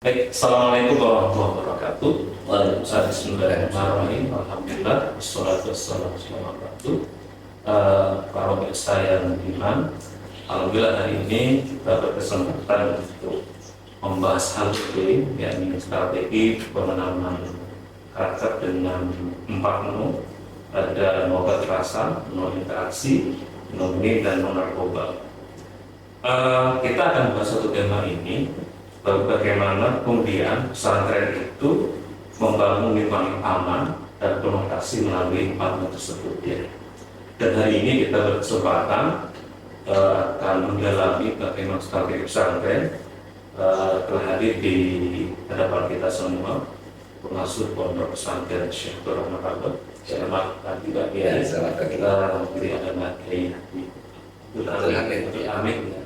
Baik, Assalamualaikum warahmatullahi wabarakatuh. Waalaikumsalam. Bismillahirrahmanirrahim. Alhamdulillah. Wassalatu wassalamu ala rasulillah. Para pemirsa yang beriman, alhamdulillah hari ini kita berkesempatan untuk membahas hal penting, yakni strategi penanaman karakter dengan 4 menu. Ada no kekerasan, no interaksi, no ini, dan no narkoba. Kita akan bahas satu tema ini, bagaimana kemudian pesantren itu membangun lingkungan yang aman dan konotasi melalui 4 menu tersebut ya. Dan hari ini kita berkesempatan akan mendalami bagaimana strategi pesantren telah hadir di hadapan kita semua, pengasuh pondok pesantren Syekh Rahmat Abad. Selamat pagi Pak Kiai. Selamat pagi. Alhamdulillah ada Pak Kiai. Amin.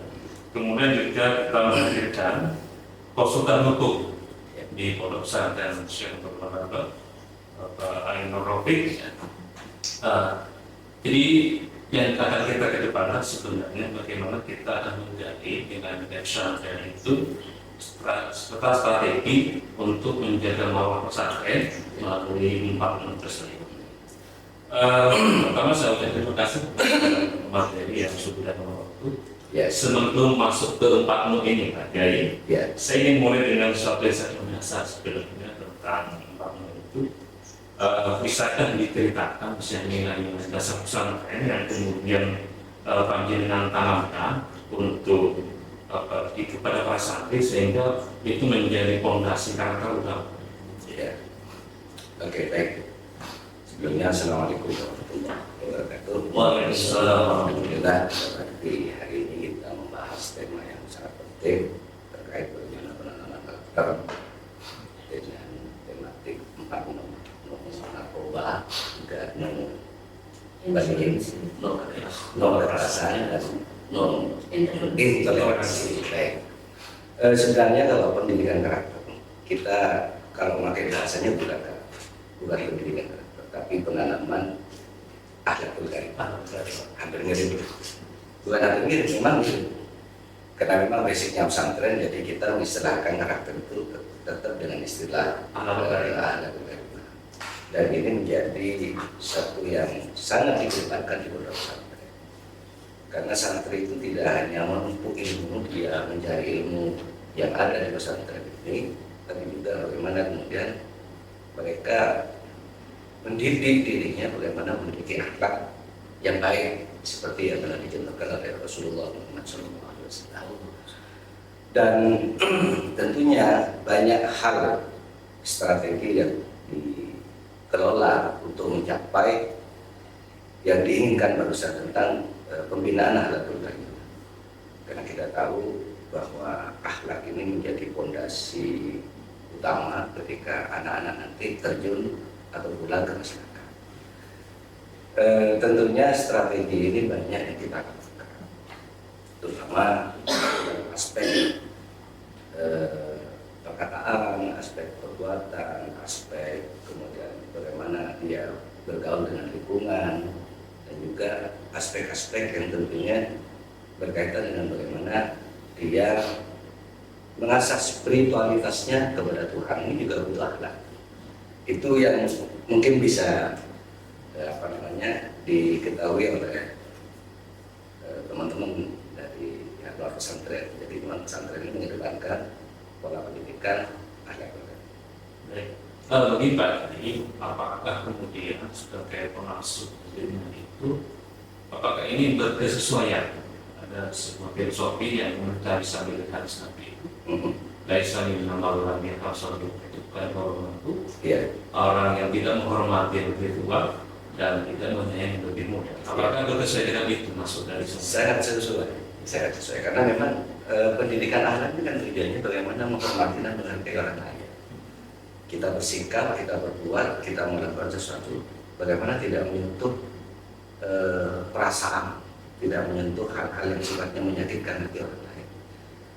Kemudian juga kita menghadirkan konsultan hukum di pondok pesantren Syekh Rahmat Abad, Bapak Ainur Rafiq. Jadi yang akan kita kedepankan sebenarnya bagaimana kita akan menggali dengan pesantren itu strategi untuk menjaga marwah pesantren melalui 4 menu tersebut. Pertama saya ucapkan terima kasih kepada materi yang sudah membantu. Sebelum masuk ke 4 menu ini Pak Kiai, saya ingin mulai dengan suatu yang saya biasa sebenarnya tentang 4 menu itu. Bisakah diceritakan misalnya nilai-nilai dasar pesantren yang kemudian panjenengan tanamkan untuk kepada para santri sehingga itu menjadi fondasi karakter utama. Oke, baik. Sebelumnya Assalamualaikum warahmatullahi wabarakatuh. Waalaikumsalam. Alhamdulillah di hari ini kita membahas tema yang sangat penting terkait bagaimana penanaman karakter dengan tematik 4 menu narkoba, juga no kekerasan dan no intoleransi. Baik. Sebenarnya kalau pendidikan karakter kita kalau memakai bahasanya bukan pendidikan karakter, tapi penanaman akhlakul karimah. Hampir mirip. Bukan hampir mirip, memang mirip. Karena memang basicnya pesantren, jadi kita mengistilahkan karakter itu tetap dengan istilah akhlakul karimah. Dan ini menjadi satu yang sangat dikedepankan di pondok pesantren. Karena santri itu tidak hanya menumpuk ilmu, dia mencari ilmu yang ada di pesantren ini, tapi juga bagaimana kemudian mereka mendidik dirinya, bagaimana memiliki akhlak yang baik seperti yang telah dicontohkan oleh Rasulullah Muhammad SAW. Dan tentunya banyak hal strategi yang dikelola untuk mencapai yang diinginkan barusan tentang pembinaan akhlakul karimah. Karena kita tahu bahwa akhlak ini menjadi fondasi utama ketika anak-anak nanti terjun atau pulang ke masyarakat. Tentunya strategi ini banyak yang kita lakukan, terutama dalam aspek perkataan, aspek perbuatan, aspek kemudian bagaimana dia bergaul dengan lingkungan, dan juga aspek-aspek yang tentunya berkaitan dengan bagaimana dia mengasah spiritualitasnya kepada Tuhan. Ini juga butuh akhlak. Itu yang mungkin bisa diketahui oleh teman-teman dari luar pesantren. Jadi teman pesantren ini mengedepankan pola pendidikan akhlak. Baik. Bagi Pak Kiai, apakah kemudian sebagai pengasuh itu, apakah ini berkesesuaian? Ada sebuah filosofi yang mencari sambil hadis Nabi. Laisa minal mar'ani hasanun itu orang yang tidak menghormati yang lebih tua dan tidak menyayangi yang lebih muda. Apakah berkesesuaian dengan itu maksud dari sangat sesuai karena memang pendidikan akhlak ini kan tujuannya bagaimana menghormati dan menghargai orang lain. Kita bersikap, kita berbuat, kita melakukan sesuatu bagaimana tidak menyentuh perasaan, tidak menyentuh hal-hal yang sifatnya menyakitkan hati orang lain.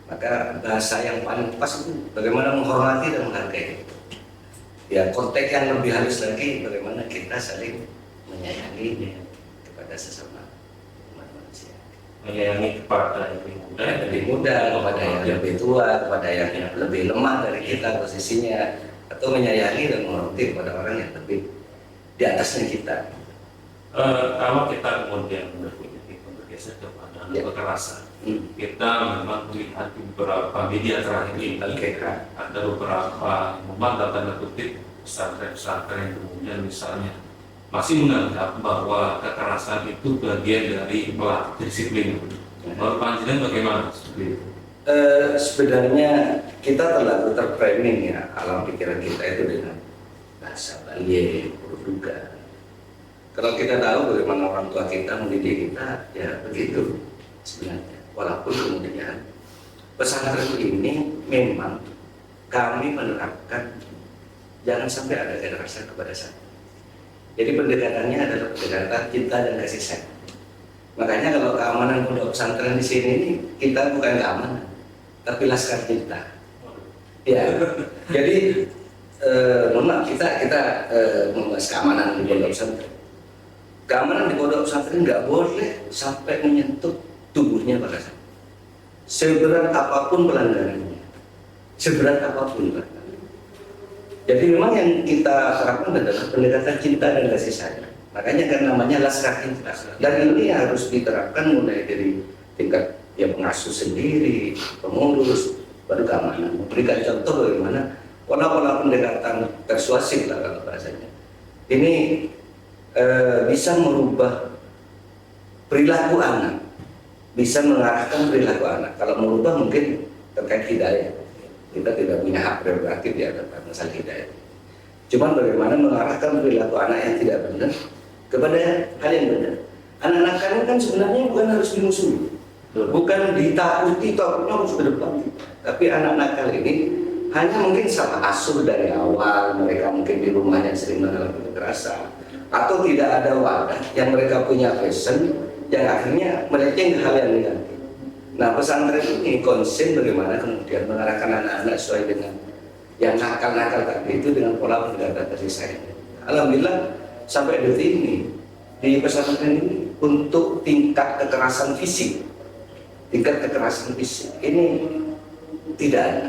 Maka bahasa yang paling pas itu bagaimana menghormati dan menghargai. Ya, konteks yang lebih halus lagi bagaimana kita saling menyayangi kepada sesama umat manusia. menyayangi kepada yang lebih muda, kepada yang lebih tua, kepada yang lebih lemah dari kita posisinya, atau menyayangi dan menghormati kepada orang yang lebih di atasnya kita. Kalau kita kemudian bergeser kepada kekerasan, kita memang melihat di beberapa media terakhir ini ada beberapa memang tanda kutip pesantren-pesantren yang kemudian misalnya masih menganggap bahwa kekerasan itu bagian dari pelatih disiplin. Menurut panjenengan bagaimana? Sebenarnya kita terlalu terframing ya alam pikiran kita itu dengan bahasa Bali, Portugal. Kalau kita tahu bagaimana orang tua kita mendidik kita, ya begitu sebenarnya. Walaupun kemudian pesantren ini memang kami menerapkan jangan sampai ada kekerasan kepada saya. Jadi pendekatannya adalah pendekatan cinta dan kasih sayang. Makanya kalau keamanan pondok pesantren di sini ini kita bukan keamanan, tapi laskar cinta. Ya, jadi mohon maaf kita membahas keamanan di pondok pesantren. Keamanan di pondok pesantren nggak boleh sampai menyentuh tubuhnya pada saat. Seberat apapun pelanggarannya, seberat apapun pelanggarannya. Jadi memang yang kita terapkan adalah pendekatan cinta dan kasih sayang. Makanya kan namanya laskar cinta. Dan ini harus diterapkan mulai dari tingkat pengasuh sendiri, pengurus, baru keamanan. Memberikan contoh bagaimana pola-pola pendekatan persuasif lah kalau bahasanya. Ini bisa merubah perilaku anak, bisa mengarahkan perilaku anak. Kalau merubah mungkin terkait hidayah, kita tidak punya hak prerogatif di hadapan masalah hidayah. Cuman bagaimana mengarahkan perilaku anak yang tidak benar kepada hal yang benar. Anak-anak kalian kan sebenarnya bukan harus dimusuhi, bukan ditakuti takutnya harus ke depan, tapi anak-anak kalian ini hanya mungkin salah asuh dari awal, mereka mungkin di rumahnya sering mengalami kekerasan, atau tidak ada wadah yang mereka punya passion yang akhirnya melenceng ke hal yang negatif. Nah, pesantren ini konsen bagaimana kemudian mengarahkan anak-anak sesuai dengan yang nakal-nakal tadi itu dengan pola pendekatan kasih sayang. Alhamdulillah sampai detik ini di pesantren ini untuk tingkat kekerasan fisik ini tidak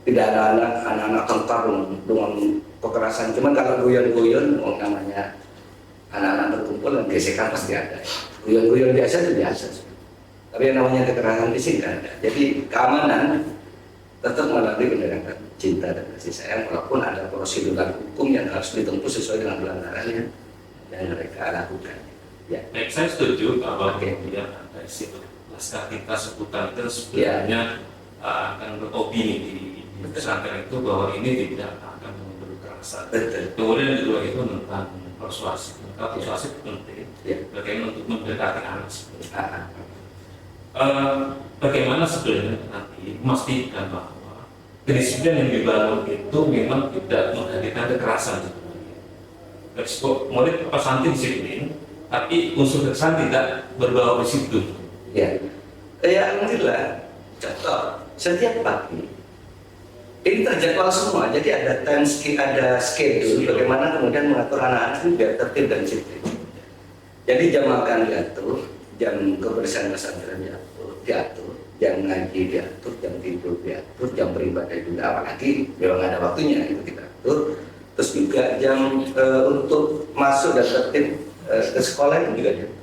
ada anak-anak tertarung dengan kekerasan. Cuman kalau guyon-guyon, namanya anak-anak berkumpul dan gesekan pasti ada. Guyon-guyon biasa itu biasa. Tapi yang namanya kekerasan fisik tidak ada. Jadi keamanan tetap melalui pendekatan cinta dan kasih sayang, walaupun ada prosedural hukum yang harus ditempuh sesuai dengan pelanggarannya yang mereka lakukan. Ya. Baik, saya setuju kalau kemudian ada istilah laskar cinta sebutan itu sebenarnya akan beropini di pesantren itu bahwa ini tidak akan memberi kekerasan. Kemudian kedua itu tentang persuasi. Persuasi penting. Bagaimana untuk mendekati anak sebenarnya. Bagaimana sebenarnya nanti memastikan bahwa kedisiplinan yang dibangun itu memang tidak menghadirkan kekerasan sebenarnya. Murid pesantren disiplin, tapi unsur kekerasan tidak berbau disiplin. Ya, alhamdulillah. Contoh, setiap pagi ini terjadwal semua, jadi ada schedule bagaimana kemudian mengatur anak-anak itu biar tertib dan disiplin. Jadi jam makan diatur, jam kebersihan pesantren diatur, jam ngaji diatur, jam tidur diatur, jam beribadah juga, apalagi memang ada waktunya itu kita atur. Terus juga jam untuk masuk dan tertib ke sekolah itu juga diatur.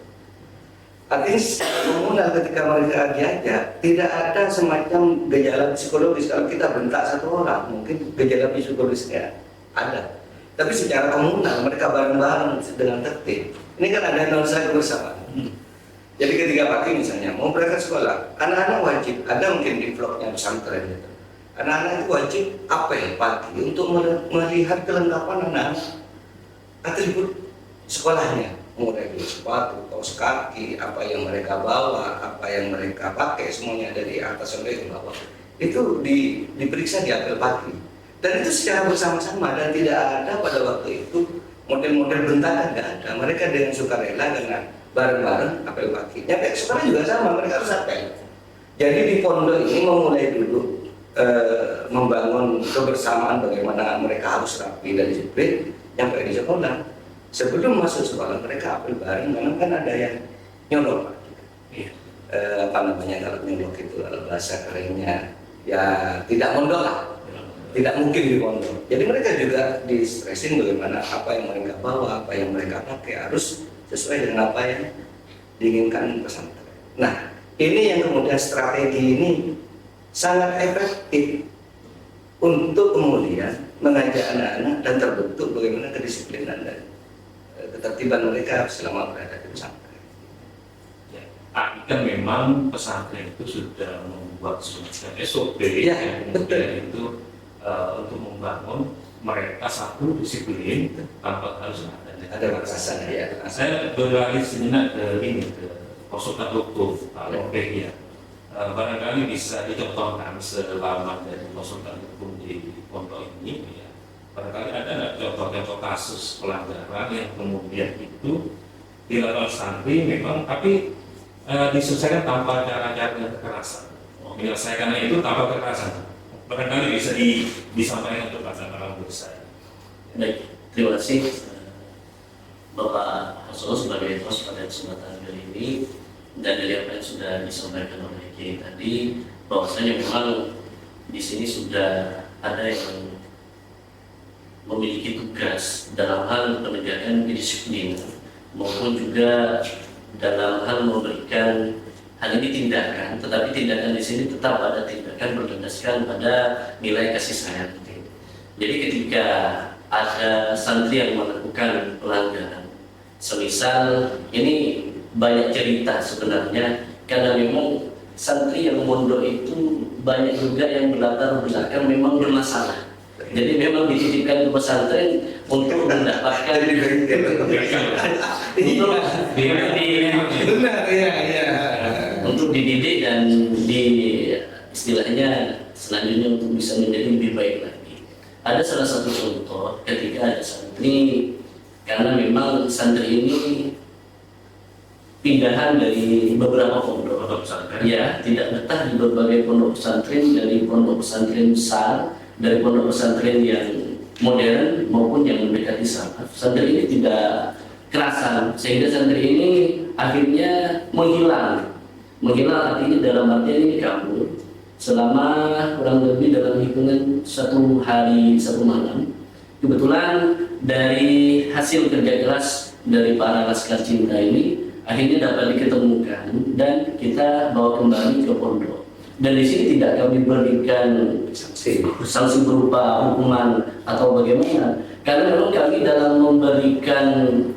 Artinya komunal ketika mereka diajak tidak ada semacam gejala psikologis. Kalau kita bentak satu orang mungkin gejala psikologisnya ada, tapi secara komunal mereka bareng-bareng dengan tertib. Ini kan ada nuansa kebersamaan. Jadi ketika pagi misalnya mau berangkat sekolah, anak-anak wajib, ada mungkin di vlognya pesantren gitu. Anak-anak itu wajib apel pagi untuk melihat kelengkapan anak-anak atribut sekolahnya, mulai dari sepatu, kaos kaki, apa yang mereka bawa, apa yang mereka pakai, semuanya dari atas sampai ke bawah. Itu diperiksa di apel pagi. Dan itu secara bersama-sama dan tidak ada pada waktu itu model-model bentakan, nggak ada. Mereka dengan sukarela dengan bareng-bareng apel pagi. Nyampe sekolah juga sama, mereka harus apel. Jadi di pondok ini memulai dulu membangun kebersamaan bagaimana mereka harus rapi dan disiplin. Nyampe di sekolah, sebelum masuk sekolah mereka apel bareng, karena kan ada yang nyolong. Iya. apa namanya kalau nyolok itu kalau bahasa kerennya ya tidak mondok lah, tidak mungkin di pondok. Jadi mereka juga di stressing bagaimana apa yang mereka bawa, apa yang mereka pakai harus sesuai dengan apa yang diinginkan pesantren. Nah, ini yang kemudian strategi ini sangat efektif untuk kemudian mengajak anak-anak dan terbentuk bagaimana kedisiplinan dan ketertiban mereka selama berada di pesantren. Ya, tapi kan memang pesantren itu sudah membuat semacam SOP Ya, yang kemudian itu untuk membangun mereka satu disiplin tanpa harus Ada batasan ya. Saya beralih sejenak ke ini ke konsultan hukum Pak Lopek ya. Barangkali bisa dicontohkan selama dari konsultan hukum di pondok ini ya. Barangkali ada nggak contoh-contoh kasus pelanggaran yang kemudian itu dilakukan santri memang tapi diselesaikan tanpa cara-cara kekerasan. Menyelesaikannya itu tanpa kekerasan. Barangkali bisa disampaikan kepada para pemirsa. Baik, terima kasih Bapak Hasso sebagai host pada kesempatan kali ini. Dan dari apa yang sudah disampaikan oleh Kiai tadi, bahwasanya memang di sini sudah ada yang memiliki tugas dalam hal penegakan kedisiplinan maupun juga dalam hal memberikan hal ini tindakan, tetapi tindakan di sini tetap ada tindakan berdasarkan pada nilai kasih sayang. Jadi ketika ada santri yang melakukan pelanggaran, semisal ini banyak cerita sebenarnya karena memang santri yang mondok itu banyak juga yang berlatar belakang memang bermasalah. Jadi memang dititipkan ke pesantren untuk mendapatkan untuk dididik dan di istilahnya selanjutnya untuk bisa menjadi lebih baik lagi. Ada salah satu contoh ketika ada santri, karena memang santri ini pindahan dari beberapa pondok pesantren, ya tidak betah di berbagai pondok pesantren, dari pondok pesantren besar, dari pondok pesantren yang modern maupun yang mendekati salaf. Santri ini tidak kerasan sehingga santri ini akhirnya menghilang artinya dalam artian ini kabur selama kurang lebih dalam hitungan 1 hari 1 malam. Kebetulan dari hasil kerja keras dari para laskar cinta ini akhirnya dapat diketemukan dan kita bawa kembali ke pondok. Dan di sini tidak kami berikan sanksi berupa hukuman atau bagaimana, karena memang kami dalam memberikan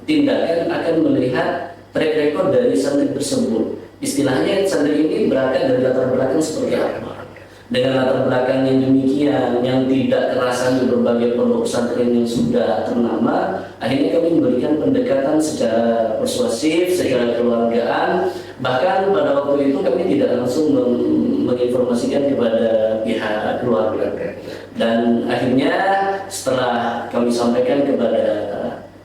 tindakan akan melihat track record dari santri tersebut. Istilahnya santri ini berangkat dari latar belakang seperti apa. Dengan latar belakang yang demikian, yang tidak kerasan di berbagai pondok pesantren yang sudah ternama, akhirnya kami memberikan pendekatan secara persuasif, secara keluargaan. Bahkan pada waktu itu kami tidak langsung menginformasikan kepada pihak keluarga. Dan akhirnya setelah kami sampaikan kepada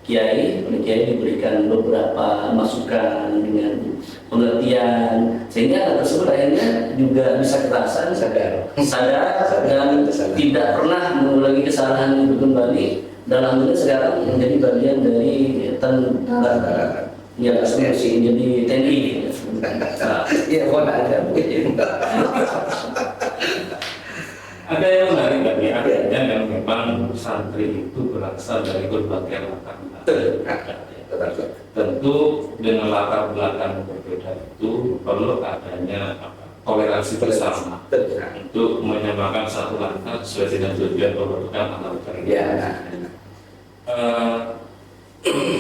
Kiai, oleh Kiai diberikan beberapa masukan dengan pengertian, sehingga anak tersebut akhirnya juga bisa kerasan, sadar dan tidak pernah mengulangi kesalahan itu kembali. Dan alhamdulillah sekarang menjadi bagian dari tentara ya asumsi jadi TNI. Iya, kok ada mungkin. Ada yang menarik tadi, adanya yang memang santri itu berasal dari berbagai latar belakang. Tentu dengan latar belakang berbeda itu perlu adanya toleransi bersama untuk menyamakan satu langkah sesuai dengan tujuan pembentukan antar ya.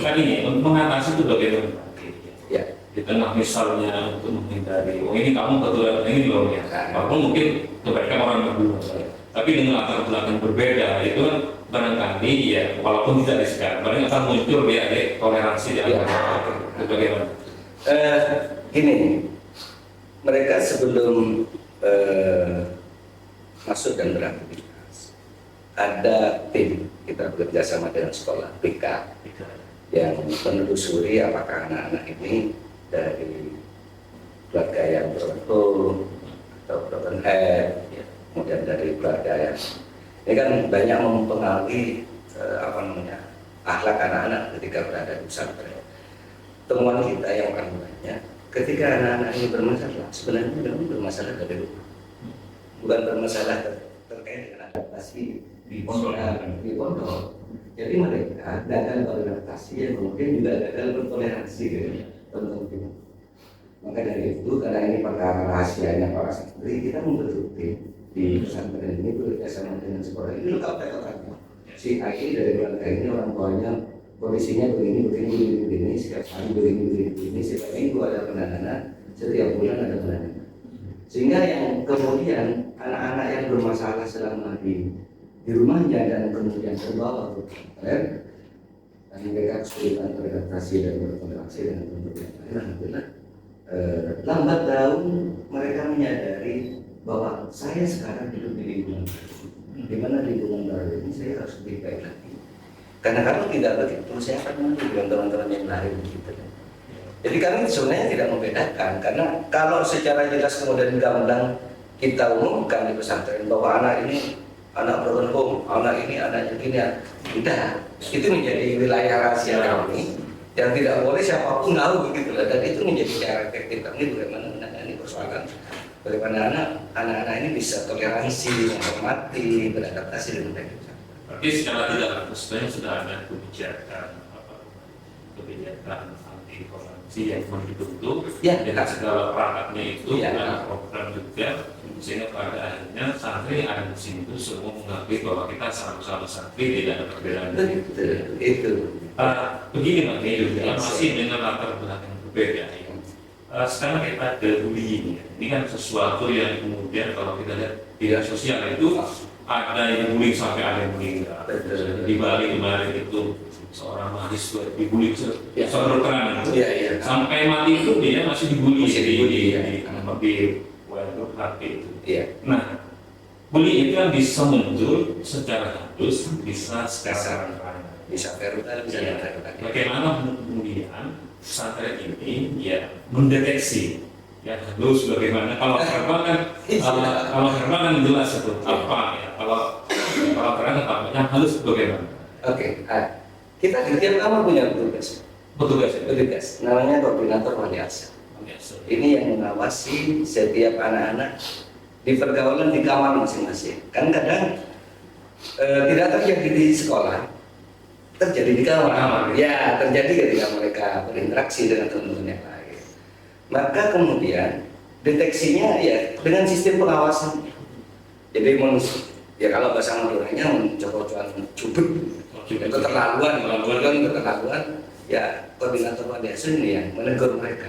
Kan ini untuk mengatasi itu bagaimana? Ya. Di tengah misalnya untuk menghindari, oh ini kamu kebetulan ini loh ya, walaupun mungkin kebaikan orang berdua, tapi dengan latar belakang berbeda itu kan barangkali ya walaupun tidak disekat, barangkali akan muncul ya toleransi di antara itu bagaimana? Gini, mereka sebelum masuk dan beraktivitas ada tim kita bekerja sama dengan sekolah BK yang menelusuri apakah anak-anak ini dari keluarga yang beruntung atau broken head, kemudian dari keluarga yang ini kan banyak mempengaruhi akhlak anak-anak ketika berada di pesantren. Temuan kita yang paling banyak ketika anak-anak ini bermasalah, sebenarnya memang bermasalah dari rumah, bukan bermasalah terkait dengan adaptasi Di pondok. di pondok. Jadi mereka gagal beradaptasi ya kemudian juga gagal bertoleransi gitu, teman-teman. Maka dari itu, karena ini perkara rahasianya para santri, kita membentuk tim di pesantren ini bekerjasama dengan sekolah ini lengkap rekodnya. Si A ini dari keluarga ini orang tuanya kondisinya begini, setiap hari begini, setiap minggu ada penanganan, setiap bulan ada penanganan. Sehingga yang kemudian anak-anak yang bermasalah selama di rumahnya dan kemudian terbawa ke pesantren, dan mereka kesulitan beradaptasi dan bertoleransi dengan bentuk yang lain, alhamdulillah. Lambat laun mereka menyadari bahwa saya sekarang hidup di lingkungan baru, di mana lingkungan baru ini saya harus lebih baik lagi. Karena kalau tidak begitu, saya akan malu dengan teman-teman yang lain gitu. Jadi kami sebenarnya tidak membedakan, karena kalau secara jelas kemudian gamblang kita umumkan di pesantren bahwa anak ini anak broken home, anak ini anaknya gini, tidak. Itu menjadi wilayah rahasia kami yang tidak boleh siapapun tahu begitu lah, dan itu menjadi cara efektif kami bagaimana menangani persoalan, bagaimana anak-anak ini bisa toleransi, menghormati, beradaptasi dengan baik. Tapi secara tidak langsung sebenarnya sudah ada kebijakan anti korupsi yang dibentuk dengan segala perangkatnya itu, ada program juga, sehingga pada akhirnya santri ada di sini itu semua mengakui bahwa kita sama-sama santri, tidak ada perbedaan. Itu. Begini Pak Nil, masih dengan latar belakang berbeda. Sekarang kita ada bullying, ini kan sesuatu yang kemudian kalau kita lihat media sosial itu ada yang bullying sampai ada yang meninggal. Di Bali kemarin itu seorang mahasiswa dibully seorang dokteran sampai mati itu dia masih dibully di web HP itu. Nah, bullying itu kan bisa muncul secara halus, bisa secara bisa verbal, bisa bagaimana kemudian pesantren ini ya mendeteksi ya halus bagaimana, kalau verbal kan kalau verbal kan jelas itu apa ya, kalau terang apa halus bagaimana. Kita di tiap kamar punya petugas namanya koordinator wali asal. Ini yang mengawasi setiap anak-anak di pergaulan di kamar masing-masing. Kan kadang tidak terjadi di sekolah, terjadi di kamar. Ya, terjadi ketika mereka berinteraksi dengan teman-teman yang lain. Maka kemudian deteksinya ya dengan sistem pengawasan. Jadi ya kalau bahasa Maduranya mencoba-coba cubit, keterlaluan, ya koordinator wali asuh ini yang menegur mereka.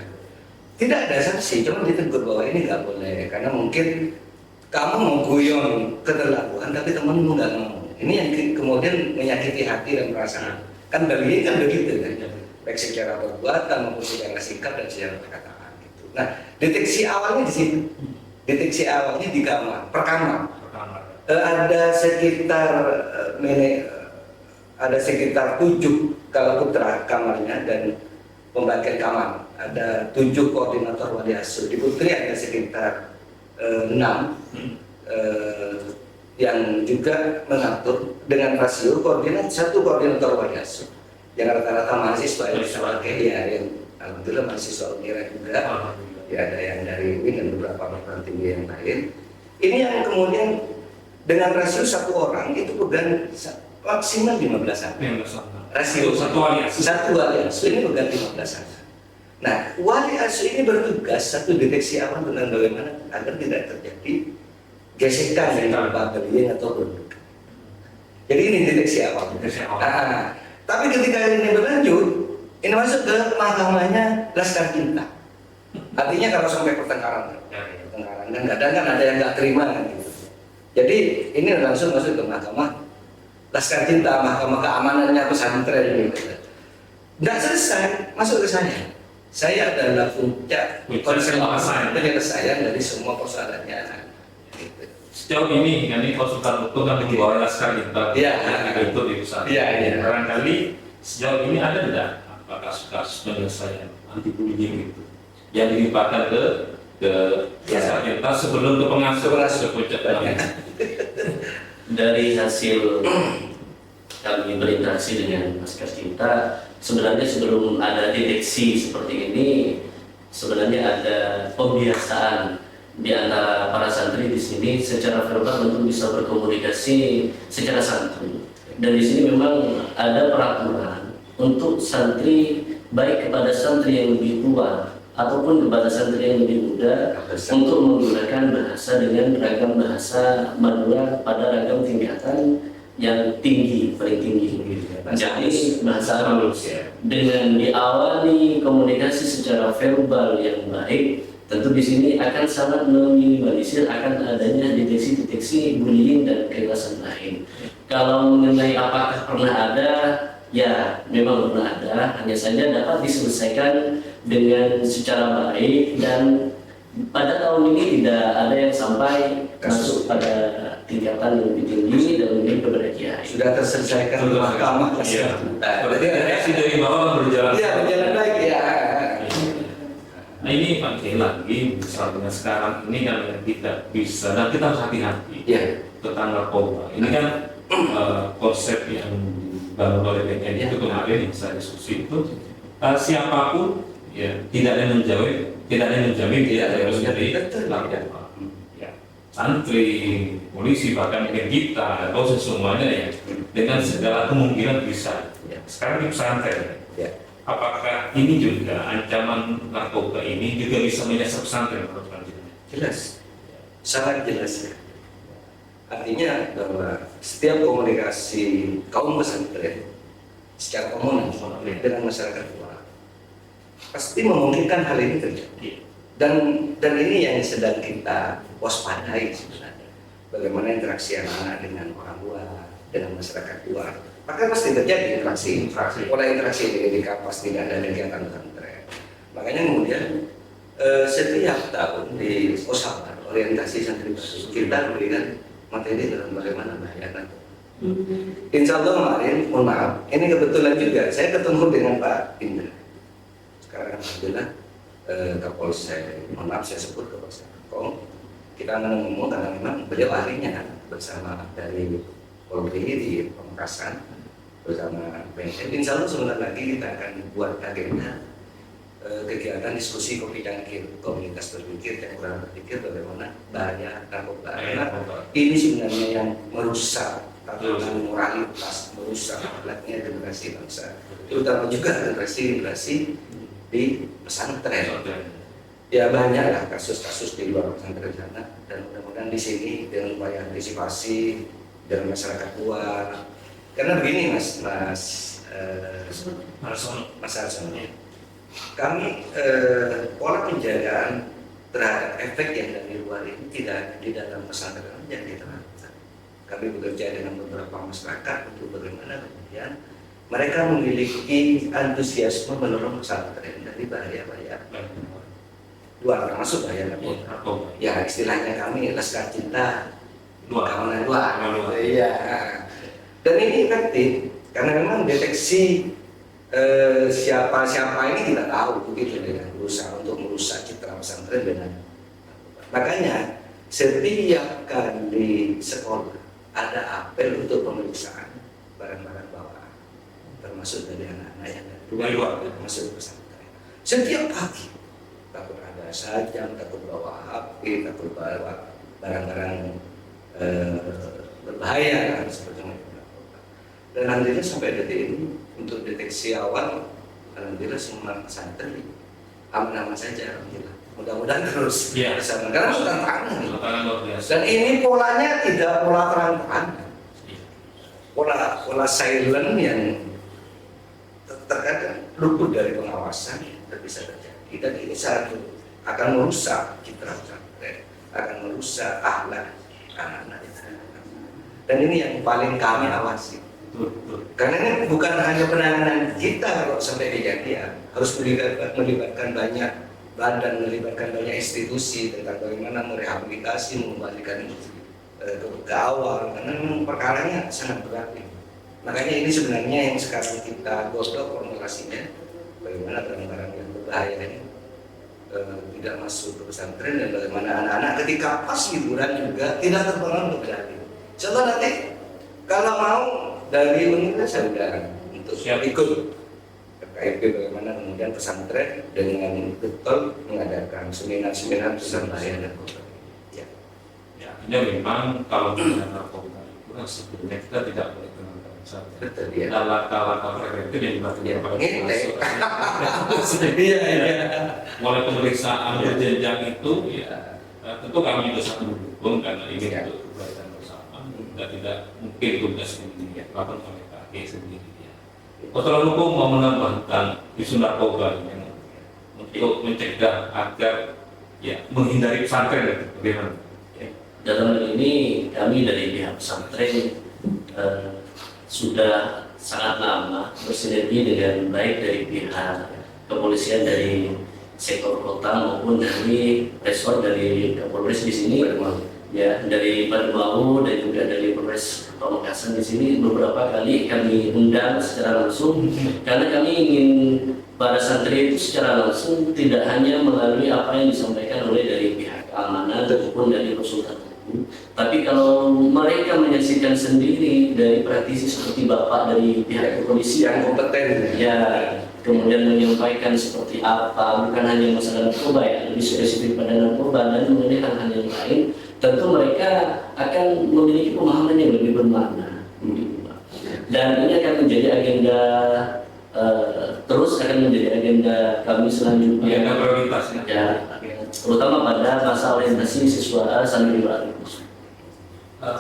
Tidak ada sanksi, cuma ditegur bahwa ini nggak boleh karena mungkin kamu mau guyon keterlaluan tapi temanmu nggak mau. Ini yang kemudian menyakiti hati dan perasaan. Kan Bali kan begitu kan, baik secara perbuatan maupun secara sikap dan secara perkataan gitu. Nah, deteksi awalnya di situ. Deteksi awalnya di kamar, per kamar. Ada sekitar 7 kalau putra kamarnya dan pembagian kamar. Ada 7 koordinator wali asuh. Di putri ada sekitar 6. Yang juga mengatur dengan rasio satu koordinator wali asuh yang rata-rata mahasiswa yang alhamdulillah mahasiswa UNIRA juga, ya ada yang dari UIN dan beberapa perguruan tinggi yang lain. Ini yang kemudian dengan rasio 1 orang itu pegang maksimal 15 anak. Rasio satu wali asuh ini pegang 15 anak. Nah, wali asuh ini bertugas satu deteksi awal dengan bagaimana agar tidak terjadi gesekan dengan pembelian atau produk. Jadi ini deteksi awal. Tapi ketika ini berlanjut, ini masuk ke mahkamahnya Laskar Cinta. Artinya kalau sampai pertengkaran dan kadang kan ada yang nggak terima kan gitu. Jadi ini langsung masuk ke mahkamah Laskar Cinta, mahkamah keamanannya pesantren gitu. Nggak selesai, masuk ke saya. Saya adalah puncak penyelesaian dari semua persoalannya. Sejauh ini konsultan hukum kan membawa Laskar Cinta itu di pusat. Barangkali sejauh ini ada tidak kasus-kasus penyelesaian anti bullying itu yang dilimpahkan ke Laskar Cinta sebelum ke pengasuh ke puncak. Dari hasil kami berinteraksi dengan Laskar Cinta, sebenarnya sebelum ada deteksi seperti ini, sebenarnya ada pembiasaan di antara para santri di sini secara verbal untuk bisa berkomunikasi secara santun. Dan di sini memang ada peraturan untuk santri, baik kepada santri yang lebih tua ataupun kepada santri yang lebih muda, untuk menggunakan bahasa dengan ragam bahasa Madura pada ragam tingkatan yang tinggi, paling tinggi. Jadi bahasa halus dengan diawali komunikasi secara verbal yang baik, tentu di sini akan sangat meminimalisir akan adanya deteksi-deteksi bullying dan kekerasan lain. Kalau mengenai apakah pernah ada, ya memang pernah ada, hanya saja dapat diselesaikan dengan secara baik, dan pada tahun ini tidak ada yang sampai masuk pada tingkatan yang lebih tinggi dan lebih kepada kiai. Sudah terselesaikan di mahkamah. Iya. Berarti Reaksi dari bawah berjalan. Iya, berjalan baik ya. Nah ini penting lagi, misalnya sekarang ini kan tidak bisa, dan kita harus hati-hati tentang narkoba. Ini kan konsep yang dibangun oleh BNN itu kemarin yang saya diskusi itu, siapapun ya tidak ada yang menjamin tidak harus jadi narkoba. Ya, santri, polisi, bahkan mungkin kita atau semuanya ya dengan segala kemungkinan bisa. Sekarang di pesantren. Apakah ini juga ancaman narkoba ini juga bisa menyasar pesantren? Jelas, sangat jelas ya. Artinya bahwa setiap komunikasi kaum pesantren secara umum dengan masyarakat luar pasti memungkinkan hal ini terjadi. Dan ini yang sedang kita waspadai sebenarnya. Bagaimana interaksi anak-anak dengan orang luar, dengan masyarakat luar. Maka pasti terjadi interaksi. Pola interaksi di kampus tidak ada kegiatan pesantren. Makanya kemudian setiap tahun di Osaka orientasi santri baru kita memberikan materi dalam bagaimana bahaya narkoba. Insya Allah kemarin, mohon maaf, ini kebetulan juga saya ketemu dengan Pak Indra. Sekarang alhamdulillah Kapolsek, mohon maaf saya sebut Kapolsek Kong. Kita ngomong karena memang beliau ahlinya bersama dari Polri di Pamekasan bersama BNN. Insya Allah sebentar lagi kita akan buat agenda kegiatan diskusi kopi cangkir, komunitas berpikir yang kurang berpikir bagaimana bahaya narkoba. Karena ini sebenarnya yang merusak tatanan moralitas, merusak akhlaknya generasi bangsa, terutama juga generasi di pesantren. Ya banyaklah kasus-kasus di luar pesantren sana, dan mudah-mudahan di sini dengan upaya antisipasi dengan masyarakat luar. Karena begini Mas Arson, kami pola penjagaan terhadap efek yang dari luar ini tidak di dalam pesantren yang diterapkan. Kami bekerja dengan beberapa masyarakat untuk bagaimana kemudian mereka memiliki antusiasme mendorong pesantren dari bahaya-bahaya luar, termasuk bahaya narkoba. Ya istilahnya kami laskar cinta keamanan luar. Iya. Dan ini efektif karena memang deteksi siapa ini kita tahu begitu dengan berusaha untuk merusak citra pesantren dengan. Makanya setiap kali sekolah ada apel untuk pemeriksaan barang-barang bawaan, termasuk dari anak-anak yang dari luar masuk pesantren. Setiap pagi takut ada sajam, takut bawa HP, takut bawa barang-barang berbahaya seperti itu. Dan alhamdulillah sampai detik ini untuk deteksi awal, alhamdulillah semua pesantren aman-aman saja, alhamdulillah. Mudah-mudahan terus bersama, karena tantangan. Dan ini polanya tidak pola terang-terangan, pola silent yang terkadang luput dari pengawasan dan bisa terjadi. Dan ini sangat akan merusak citra pesantren, akan merusak akhlak anak-anak. Dan ini yang paling kami awasi. Karena ini bukan hanya penanganan kita kalau sampai kejadian, harus melibatkan banyak badan, melibatkan banyak institusi tentang bagaimana merehabilitasi, mengembalikan ke awal, karena memang perkaranya sangat berat. Makanya ini sebenarnya yang sekarang kita godok formulasinya, bagaimana barang-barang yang berbahaya ini tidak masuk ke pesantren, dan bagaimana anak-anak ketika pas liburan juga tidak terpengaruh berarti. Contoh nanti kalau mau dari universitas saya sudah untuk ikut KIP bagaimana kemudian pesantren dengan betul mengadakan seminar-seminar tentang bahaya narkoba. Ya. Ya, ini memang kalau bahaya narkoba itu kan sebetulnya kita tidak boleh kenalkan saja. Betul ya. Dan langkah-langkah preventif yang dilakukan Ya, pada iya. mulai pemeriksaan berjenjang itu, ya tentu kami juga sangat mendukung karena ini Ya. untuk kebaikan bersama dan tidak mungkin tugas ini dilakukan oleh KK sendiri. Ya. Kontrol hukum mau menambahkan isu narkoba yang untuk mencegah agar ya menghindari pesantren dan bagaimana? Dalam hal ini kami dari pihak pesantren sudah sangat lama bersinergi dengan baik dari pihak kepolisian dari sektor kota maupun dari resort dari Kapolres di sini, ya dari Padumau dan juga dari Polres Pamekasan di sini beberapa kali kami undang secara langsung karena kami ingin para santri itu secara langsung tidak hanya melalui apa yang disampaikan oleh dari pihak keamanan maupun dari konsultan hukum, tapi kalau mereka menyaksikan sendiri dari praktisi seperti bapak dari pihak kepolisian Yang kompeten. ya kemudian menyampaikan seperti apa, bukan hanya masalah narkoba ya, lebih spesifik pada narkoba dan mengenai hal-hal yang lain, tentu mereka akan memiliki pemahaman yang lebih bermakna. Dan ini akan menjadi agenda terus akan menjadi agenda kami selanjutnya. Agenda prioritas Ya, terutama pada masa orientasi siswa santri baru.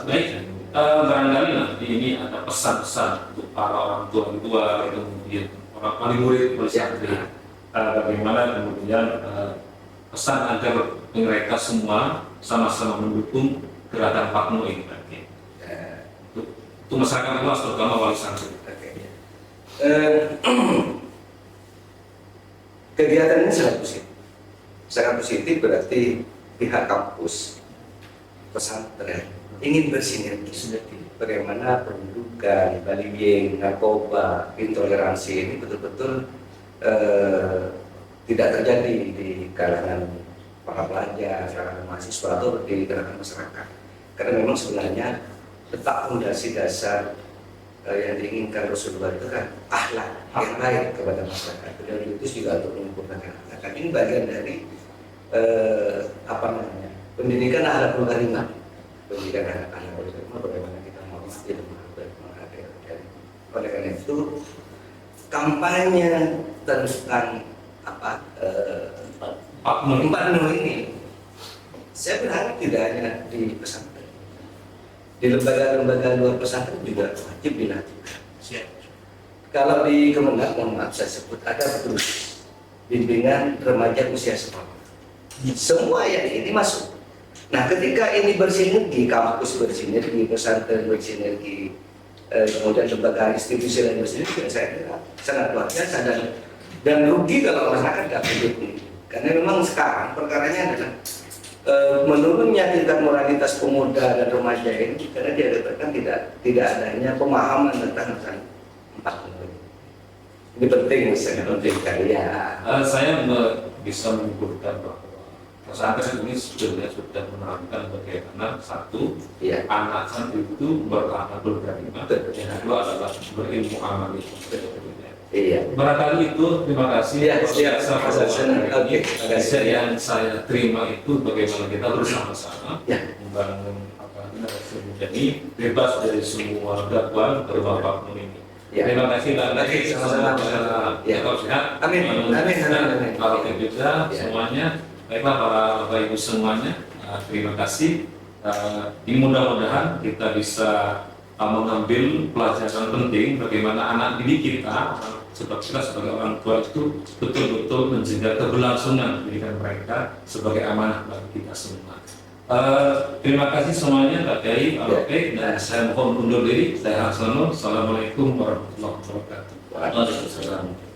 Baik, barangkali nanti ini ada pesan-pesan untuk para orang tua kemudian orang wali murid bersantri. Bagaimana kemudian pesan agar mereka semua sama-sama mendukung gerakan Pakmu ini nanti. Untuk masyarakat luas terutama wali santri. Kegiatan ini sangat positif. Sangat positif berarti pihak kampus, pesantren ingin bersinergi. Bagaimana pendudukan, bullying, narkoba, intoleransi ini betul-betul tidak terjadi di kalangan para pelajar, kalangan mahasiswa atau di kalangan masyarakat. Karena memang sebenarnya letak fondasi dasar yang diinginkan Rasulullah itu kan akhlak yang baik kepada masyarakat. Dan itu juga untuk menyempurnakan akhlak. Ini bagian dari pendidikan akhlakul karimah. Pendidikan akhlakul karimah bagaimana kita menghormati dan menghargai. Oleh karena itu kampanye tentang Pakmu ini saya berharap tidak hanya di pesantren, di lembaga-lembaga luar pesantren juga wajib dilakukan. Kalau di Kemenang, mohon maaf saya sebut ada terus bimbingan remaja usia sekolah. Semua yang ini masuk. Nah, ketika ini bersinergi, kampus bersinergi, pesantren bersinergi, kemudian lembaga institusi lain bersinergi, saya kira sangat luar biasa dan rugi kalau masyarakat tidak mendukung. Karena memang sekarang perkaranya adalah menurunnya tingkat moralitas pemuda dan remaja ini karena dikatakan tidak adanya pemahaman tentang Pakmu. Ini penting, sangat penting sekali ya. Saya bisa menyimpulkan bahwa pesantren ini sebenarnya sudah menerangkan bagaimana satu, Ya. anak santri itu berakhlakul karimah, yang kedua adalah berilmu amali. Iya. Barangkali itu, terima kasih. Ya, siap. Oke, terima kasih. Yang saya terima itu bagaimana kita bersama-sama Ya. membangun ini bebas dari semua dakwaan berupa Pakmu ini. Ya. Terima kasih dan Sama-sama. Ya. tetap sehat. Amin. Amin. Kalau juga Ya. semuanya, baiklah para bapak ibu semuanya, terima kasih. Ini mudah-mudahan kita bisa mengambil pelajaran penting bagaimana anak didik kita, sebab kita sebagai orang tua itu betul-betul menjaga keberlangsungan pendidikan mereka sebagai amanah bagi kita semua. Terima kasih semuanya, Pak Kiai, Pak Lopek, dan saya mohon undur diri. Saya Hasanul. Assalamualaikum warahmatullahi wabarakatuh. Waalaikumsalam.